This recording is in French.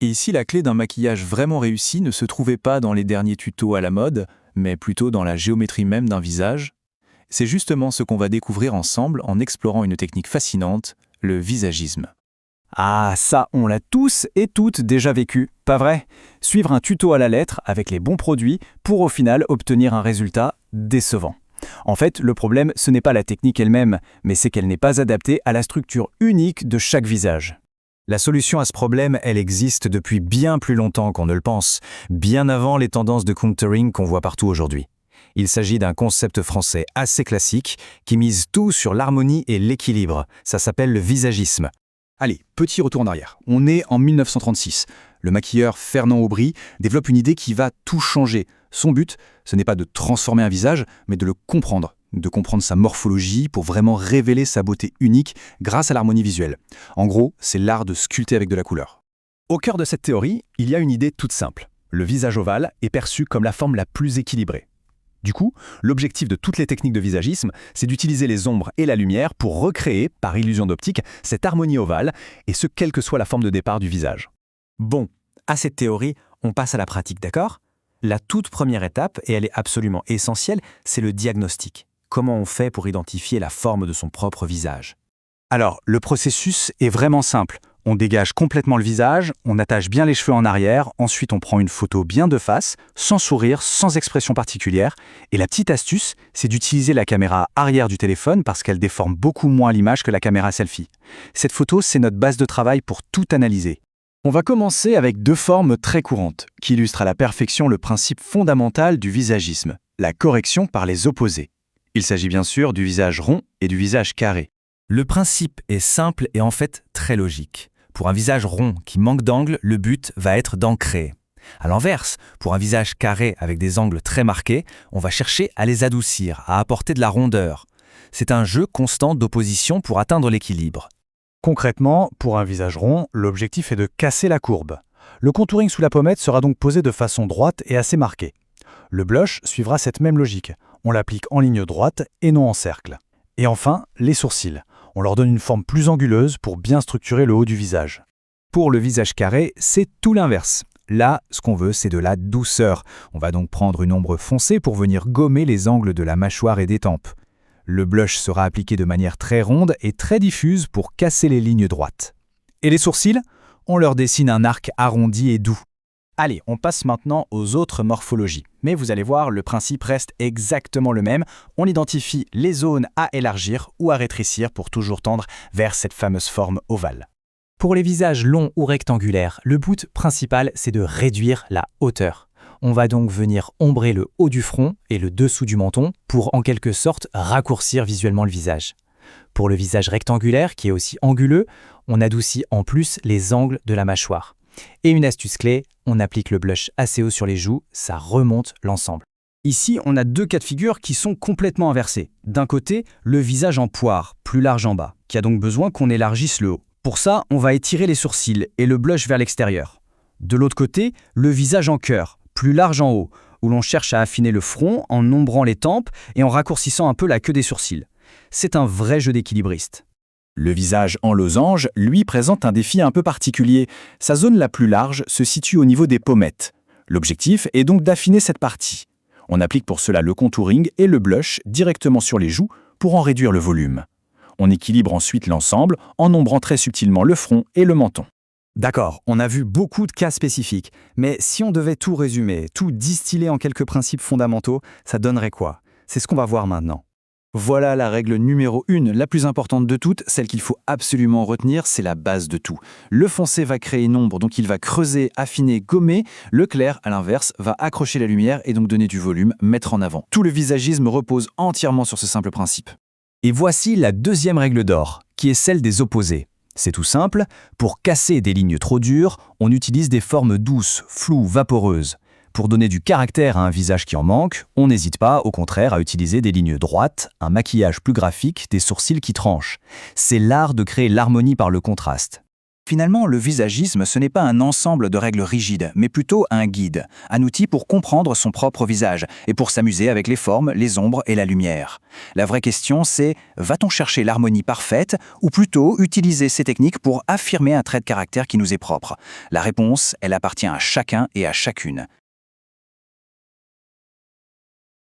Et ici, la clé d'un maquillage vraiment réussi ne se trouvait pas dans les derniers tutos à la mode, mais plutôt dans la géométrie même d'un visage. C'est justement ce qu'on va découvrir ensemble en explorant une technique fascinante, le visagisme. Ah, ça, on l'a tous et toutes déjà vécu, pas vrai? Suivre un tuto à la lettre avec les bons produits pour au final obtenir un résultat décevant. En fait, le problème, ce n'est pas la technique elle-même, mais c'est qu'elle n'est pas adaptée à la structure unique de chaque visage. La solution à ce problème, elle existe depuis bien plus longtemps qu'on ne le pense, bien avant les tendances de contouring qu'on voit partout aujourd'hui. Il s'agit d'un concept français assez classique qui mise tout sur l'harmonie et l'équilibre. Ça s'appelle le visagisme. Allez, petit retour en arrière. On est en 1936. Le maquilleur Fernand Aubry développe une idée qui va tout changer. Son but, ce n'est pas de transformer un visage, mais de le comprendre. De comprendre sa morphologie pour vraiment révéler sa beauté unique grâce à l'harmonie visuelle. En gros, c'est l'art de sculpter avec de la couleur. Au cœur de cette théorie, il y a une idée toute simple. Le visage ovale est perçu comme la forme la plus équilibrée. Du coup, l'objectif de toutes les techniques de visagisme, c'est d'utiliser les ombres et la lumière pour recréer, par illusion d'optique, cette harmonie ovale, et ce, quelle que soit la forme de départ du visage. Bon, à cette théorie, on passe à la pratique, d'accord? La toute première étape, et elle est absolument essentielle, c'est le diagnostic. Comment on fait pour identifier la forme de son propre visage? Alors, le processus est vraiment simple. On dégage complètement le visage, on attache bien les cheveux en arrière, ensuite on prend une photo bien de face, sans sourire, sans expression particulière. Et la petite astuce, c'est d'utiliser la caméra arrière du téléphone parce qu'elle déforme beaucoup moins l'image que la caméra selfie. Cette photo, c'est notre base de travail pour tout analyser. On va commencer avec deux formes très courantes, qui illustrent à la perfection le principe fondamental du visagisme, la correction par les opposés. Il s'agit bien sûr du visage rond et du visage carré. Le principe est simple et en fait très logique. Pour un visage rond qui manque d'angle, le but va être d'en créer. À l'inverse, pour un visage carré avec des angles très marqués, on va chercher à les adoucir, à apporter de la rondeur. C'est un jeu constant d'opposition pour atteindre l'équilibre. Concrètement, pour un visage rond, l'objectif est de casser la courbe. Le contouring sous la pommette sera donc posé de façon droite et assez marquée. Le blush suivra cette même logique. On l'applique en ligne droite et non en cercle. Et enfin, les sourcils. On leur donne une forme plus anguleuse pour bien structurer le haut du visage. Pour le visage carré, c'est tout l'inverse. Là, ce qu'on veut, c'est de la douceur. On va donc prendre une ombre foncée pour venir gommer les angles de la mâchoire et des tempes. Le blush sera appliqué de manière très ronde et très diffuse pour casser les lignes droites. Et les sourcils? On leur dessine un arc arrondi et doux. Allez, on passe maintenant aux autres morphologies. Mais vous allez voir, le principe reste exactement le même. On identifie les zones à élargir ou à rétrécir pour toujours tendre vers cette fameuse forme ovale. Pour les visages longs ou rectangulaires, le but principal, c'est de réduire la hauteur. On va donc venir ombrer le haut du front et le dessous du menton pour en quelque sorte raccourcir visuellement le visage. Pour le visage rectangulaire, qui est aussi anguleux, on adoucit en plus les angles de la mâchoire. Et une astuce clé, on applique le blush assez haut sur les joues, ça remonte l'ensemble. Ici, on a deux cas de figure qui sont complètement inversés. D'un côté, le visage en poire, plus large en bas, qui a donc besoin qu'on élargisse le haut. Pour ça, on va étirer les sourcils et le blush vers l'extérieur. De l'autre côté, le visage en cœur, plus large en haut, où l'on cherche à affiner le front en ombrant les tempes et en raccourcissant un peu la queue des sourcils. C'est un vrai jeu d'équilibriste. Le visage en losange, lui, présente un défi un peu particulier. Sa zone la plus large se situe au niveau des pommettes. L'objectif est donc d'affiner cette partie. On applique pour cela le contouring et le blush directement sur les joues pour en réduire le volume. On équilibre ensuite l'ensemble en ombrant très subtilement le front et le menton. D'accord, on a vu beaucoup de cas spécifiques, mais si on devait tout résumer, tout distiller en quelques principes fondamentaux, ça donnerait quoi? C'est ce qu'on va voir maintenant. Voilà la règle numéro 1, la plus importante de toutes, celle qu'il faut absolument retenir, c'est la base de tout. Le foncé va créer une ombre, donc il va creuser, affiner, gommer. Le clair, à l'inverse, va accrocher la lumière et donc donner du volume, mettre en avant. Tout le visagisme repose entièrement sur ce simple principe. Et voici la deuxième règle d'or, qui est celle des opposés. C'est tout simple, pour casser des lignes trop dures, on utilise des formes douces, floues, vaporeuses. Pour donner du caractère à un visage qui en manque, on n'hésite pas, au contraire, à utiliser des lignes droites, un maquillage plus graphique, des sourcils qui tranchent. C'est l'art de créer l'harmonie par le contraste. Finalement, le visagisme, ce n'est pas un ensemble de règles rigides, mais plutôt un guide, un outil pour comprendre son propre visage et pour s'amuser avec les formes, les ombres et la lumière. La vraie question, c'est va-t-on chercher l'harmonie parfaite ou plutôt utiliser ces techniques pour affirmer un trait de caractère qui nous est propre? La réponse, elle appartient à chacun et à chacune.